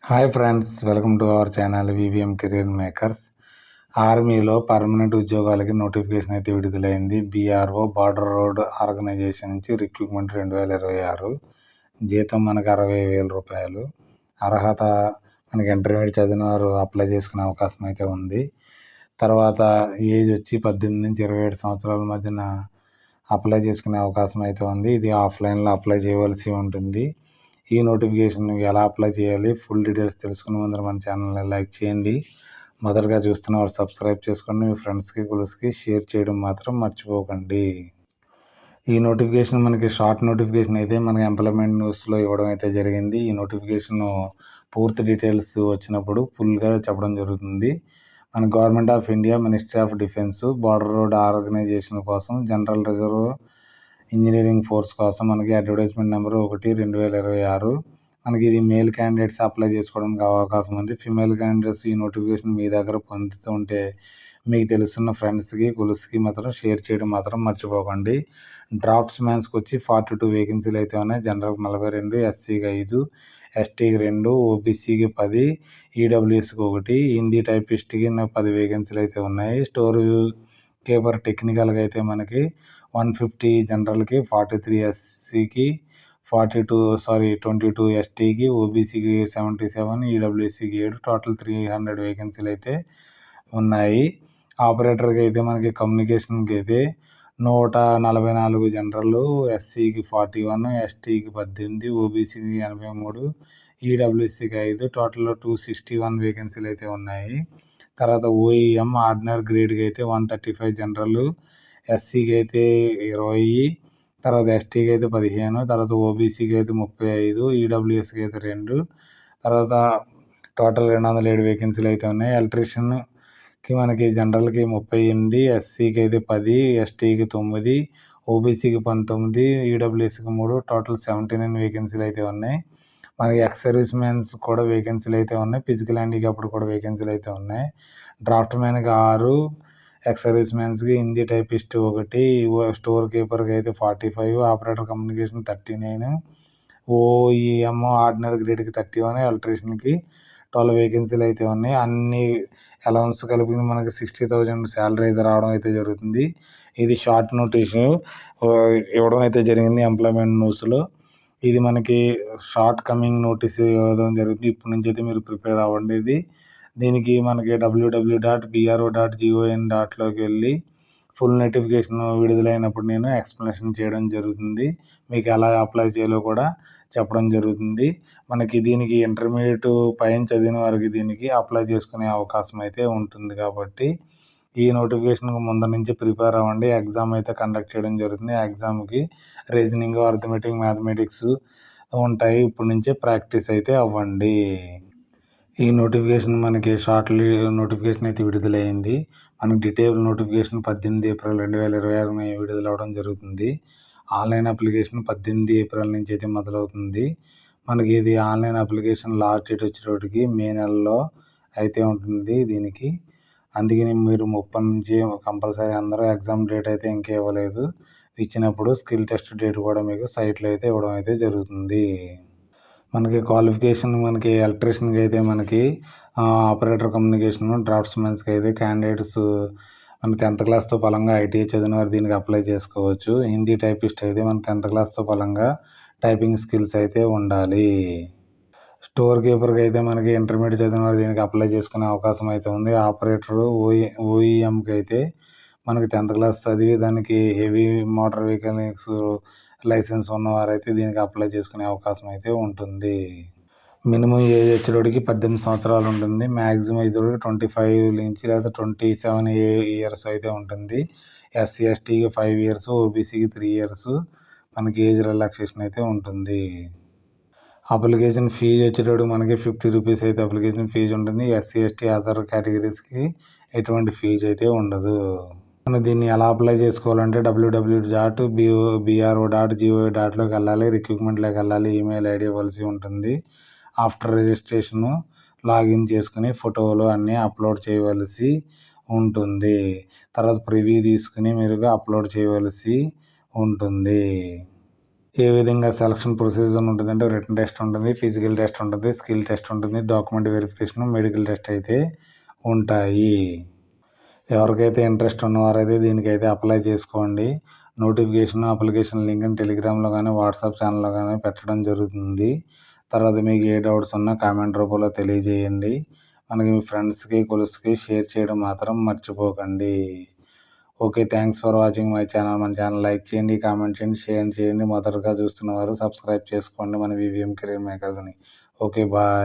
Hi friends, welcome to our channel VVM career makers. ఆర్మీలో permanent ఉద్యోగాలకి notification అయితే విడుదలైంది. బీఆర్ఓ బార్డర్ రోడ్ ఆర్గనైజేషన్ నుంచి రిక్రూట్మెంట్ 2026. జీతం మనకు 60,000 రూపాయలు. అర్హత మనకి ఇంటర్మీడియట్ చదివిన వారు అప్లై చేసుకునే అవకాశం అయితే ఉంది. తర్వాత ఏజ్ వచ్చి 18 నుంచి 27 సంవత్సరాల మధ్యన అప్లై చేసుకునే అవకాశం అయితే ఉంది. ఇది ఆఫ్లైన్లో అప్లై చేయవలసి ఉంటుంది. ఈ నోటిఫికేషన్ ఎలా అప్లై చేయాలి, ఫుల్ డీటెయిల్స్ తెలుసుకునే ముందర మన ఛానల్ని లైక్ చేయండి. మొదటగా చూస్తున్న వారు సబ్స్క్రైబ్ చేసుకోండి. మీ ఫ్రెండ్స్కి కొలుసుకి షేర్ చేయడం మాత్రం మర్చిపోకండి. ఈ నోటిఫికేషన్ మనకి షార్ట్ నోటిఫికేషన్ అయితే మనకి ఎంప్లాయ్మెంట్ న్యూస్లో ఇవ్వడం అయితే జరిగింది. ఈ నోటిఫికేషన్ పూర్తి డీటెయిల్స్ వచ్చినప్పుడు ఫుల్గా చెప్పడం జరుగుతుంది. మన government of India, ministry of defence, border road organisation కోసం జనరల్ రిజర్వ్ ఇంజనీరింగ్ ఫోర్స్ కోసం మనకి అడ్వర్టైజ్మెంట్ నెంబర్ 1/2026. మనకి ఇది మేల్ క్యాండిడేట్స్ అప్లై చేసుకోవడానికి అవకాశం ఉంది. ఫిమేల్ క్యాండిడేట్స్ ఈ నోటిఫికేషన్ మీ దగ్గర పొందుతుంటే మీకు తెలుస్తున్న ఫ్రెండ్స్కి కొలుసుకి మాత్రం షేర్ చేయడం మాత్రం మర్చిపోకండి. డ్రాఫ్ట్స్ మ్యాన్స్కి వచ్చి 42 వేకెన్సీలు అయితే ఉన్నాయి. జనరల్కి 42, ఎస్సీకి 5, ఎస్టీకి 2, ఓబీసీకి 10, ఈడబ్ల్యూఎస్కి 1, హిందీ టైపిస్ట్కి 10 వేకెన్సీలు అయితే ఉన్నాయి. స్టోర్ కీపర్ టెక్నికల్గా అయితే మనకి 150, జనరల్కి 43, ఎస్సీకి 22 ఎస్టీకి, ఓబీసీకి 77, ఈడబ్ల్యూఎస్సీకి 7, టోటల్ 300 వేకెన్సీలు అయితే ఉన్నాయి. ఆపరేటర్కి అయితే మనకి కమ్యూనికేషన్కి అయితే 144 జనరల్, ఎస్సీకి 41, ఎస్టీకి 18, ఓబీసీకి 83, ఈడబ్ల్యూఎస్సీకి 5, టోటల్ 261 వేకెన్సీలు అయితే ఉన్నాయి. తర్వాత ఓఈఎం ఆర్డినరీ గ్రేడ్కి అయితే 135 జనరల్, ఎస్సీకి అయితే 20, తర్వాత ఎస్టీకి అయితే 15, తర్వాత ఓబీసీకి అయితే 35, ఈడబ్ల్యూఎస్కి అయితే 2, తర్వాత టోటల్ 207 వేకెన్సీలు అయితే ఉన్నాయి. ఎలక్ట్రీషియన్కి మనకి జనరల్కి 38, ఎస్సీకి అయితే 10, ఎస్టీకి 9, ఓబీసీకి 19, ఈడబ్ల్యూఎస్కి 3, టోటల్ 79 వేకెన్సీలు అయితే ఉన్నాయి. మనకి ఎక్స్ సర్వీస్ మ్యాన్స్ కూడా వేకెన్సీలు అయితే ఉన్నాయి. ఫిజికల్ హ్యాండిక్యాప్డ్ కూడా వేకెన్సీలు అయితే ఉన్నాయి. డ్రాఫ్ట్ మ్యాన్కి 6, ఎక్స్ సర్వీస్ మ్యాన్స్కి హిందీ టైపిస్ట్ 1, స్టోర్ కీపర్కి అయితే 45, ఆపరేటర్ కమ్యూనికేషన్ 39, ఓఈఎం ఆర్డినరీ గ్రేడ్కి 31, ఎలక్ట్రీషియన్కి 12 వేకెన్సీలు అయితే ఉన్నాయి. అన్ని అలవన్స్ కలిపి మనకి 60,000 శాలరీ అయితే రావడం అయితే జరుగుతుంది. ఇది షార్ట్ నోటీస్ ఇవ్వడం అయితే జరిగింది ఎంప్లాయ్మెంట్ న్యూస్లో. ఇది మనకి షార్ట్ కమింగ్ నోటీస్ ఇవ్వడం జరుగుతుంది. ఇప్పటి నుంచి అయితే మీరు ప్రిపేర్ అవ్వండి. దీనికి మనకి www.bro.gov.in.లోకి వెళ్ళి ఫుల్ నోటిఫికేషన్ విడుదలైనప్పుడు నేను ఎక్స్ప్లెనేషన్ చేయడం జరుగుతుంది. మీకు ఎలా అప్లై చేయాలో కూడా చెప్పడం జరుగుతుంది. మనకి దీనికి ఇంటర్మీడియట్ పైన చదివిన వారికి దీనికి అప్లై చేసుకునే అవకాశం అయితే ఉంటుంది. కాబట్టి ఈ నోటిఫికేషన్కి ముందు నుంచి ప్రిపేర్ అవ్వండి. ఎగ్జామ్ అయితే కండక్ట్ చేయడం జరుగుతుంది. ఎగ్జామ్కి రీజనింగ్, అర్థమెటిక్, మ్యాథమెటిక్స్ ఉంటాయి. ఇప్పటి నుంచే ప్రాక్టీస్ అయితే అవ్వండి. ఈ నోటిఫికేషన్ మనకి షార్ట్లీ నోటిఫికేషన్ అయితే విడుదలైంది. మనకి డీటెయిల్ నోటిఫికేషన్ 18 ఏప్రిల్ 2026 విడుదలవ్వడం జరుగుతుంది. ఆన్లైన్ అప్లికేషన్ 18 ఏప్రిల్ నుంచి అయితే మొదలవుతుంది. మనకి ఇది ఆన్లైన్ అప్లికేషన్ లాస్ట్ డేట్ వచ్చేటప్పటికి మే నెలలో అయితే ఉంటుంది దీనికి. అందుకని మీరు 30 నుంచి కంపల్సరీ అందరూ ఎగ్జామ్ డేట్ అయితే ఇంకా ఇవ్వలేదు. ఇచ్చినప్పుడు స్కిల్ టెస్ట్ డేట్ కూడా మీకు సైట్లో అయితే ఇవ్వడం అయితే జరుగుతుంది. మనకి క్వాలిఫికేషన్ మనకి ఎలక్ట్రీషియన్కి అయితే మనకి ఆపరేటర్ కమ్యూనికేషన్, డ్రాఫ్ట్స్ మ్యాన్స్కి అయితే క్యాండిడేట్స్ మన 10th క్లాస్తో బలంగా ఐటీఐ చదివిన వారు దీనికి అప్లై చేసుకోవచ్చు. హిందీ టైపిస్ట్ అయితే మన 10th క్లాస్తో బలంగా టైపింగ్ స్కిల్స్ అయితే ఉండాలి. స్టోర్ కీపర్కి అయితే మనకి ఇంటర్మీడియట్ చదివిన వారు దీనికి అప్లై చేసుకునే అవకాశం అయితే ఉంది. ఆపరేటర్ ఓఈఎంకి అయితే మనకి 10th క్లాస్ చదివి దానికి హెవీ మోటార్ వెహికల్స్ లైసెన్స్ ఉన్నవారైతే దీనికి అప్లై చేసుకునే అవకాశం అయితే ఉంటుంది. మినిమం ఏజ్ వచ్చేటప్పటికి 18 సంవత్సరాలు ఉంటుంది. మ్యాక్సిమం ఏజ్ 25 నుంచి లేదా 27 ఇయర్స్ అయితే ఉంటుంది. ఎస్సీ ఎస్టీకి 5 ఇయర్స్, ఓబీసీకి 3 ఇయర్స్ మనకి ఏజ్ రిలాక్సేషన్ అయితే ఉంటుంది. అప్లికేషన్ ఫీజు వచ్చేటప్పుడు మనకి 50 రూపీస్ అయితే అప్లికేషన్ ఫీజు ఉంటుంది. ఎస్సీ ఎస్టీ అదర్ కేటగిరీస్కి ఎటువంటి ఫీజు అయితే ఉండదు. మనం దీన్ని ఎలా అప్లై చేసుకోవాలంటే www.bro.gov.లోకి వెళ్ళాలి. రిక్రూట్మెంట్లోకి వెళ్ళాలి. ఈమెయిల్ ఐడి ఇవ్వాల్సి ఉంటుంది. ఆఫ్టర్ రిజిస్ట్రేషన్ లాగిన్ చేసుకుని ఫోటోలు అన్నీ అప్లోడ్ చేయవలసి ఉంటుంది. తర్వాత ప్రివ్యూ తీసుకుని మీరు అప్లోడ్ చేయవలసి ఉంటుంది. ఏ విధంగా సెలక్షన్ ప్రొసీజర్ ఉంటుందంటే రిటన్ టెస్ట్ ఉంటుంది, ఫిజికల్ టెస్ట్ ఉంటుంది, స్కిల్ టెస్ట్ ఉంటుంది, డాక్యుమెంట్ వెరిఫికేషన్, మెడికల్ టెస్ట్ అయితే ఉంటాయి. ఎవరికైతే ఇంట్రెస్ట్ ఉన్నవారైతే దీనికైతే అప్లై చేసుకోండి. నోటిఫికేషన్ అప్లికేషన్ లింక్ని టెలిగ్రామ్లో కానీ వాట్సాప్ ఛానల్లో కానీ పెట్టడం జరుగుతుంది. తర్వాత మీకు ఏ డౌట్స్ ఉన్నా కామెంట్ రూపంలో తెలియజేయండి. మనకి మీ ఫ్రెండ్స్కి కొలీగ్స్కి షేర్ చేయడం మాత్రం మర్చిపోకండి. Okay, thanks for watching my channel. మన ఛానల్ లైక్ చేయండి, కామెంట్ చేయండి, షేర్ చేయండి. మొదటగా చూస్తున్న వారు సబ్స్క్రైబ్ చేసుకోండి మన వివిఎం కెరీర్ మేకర్స్ని. Okay, bye.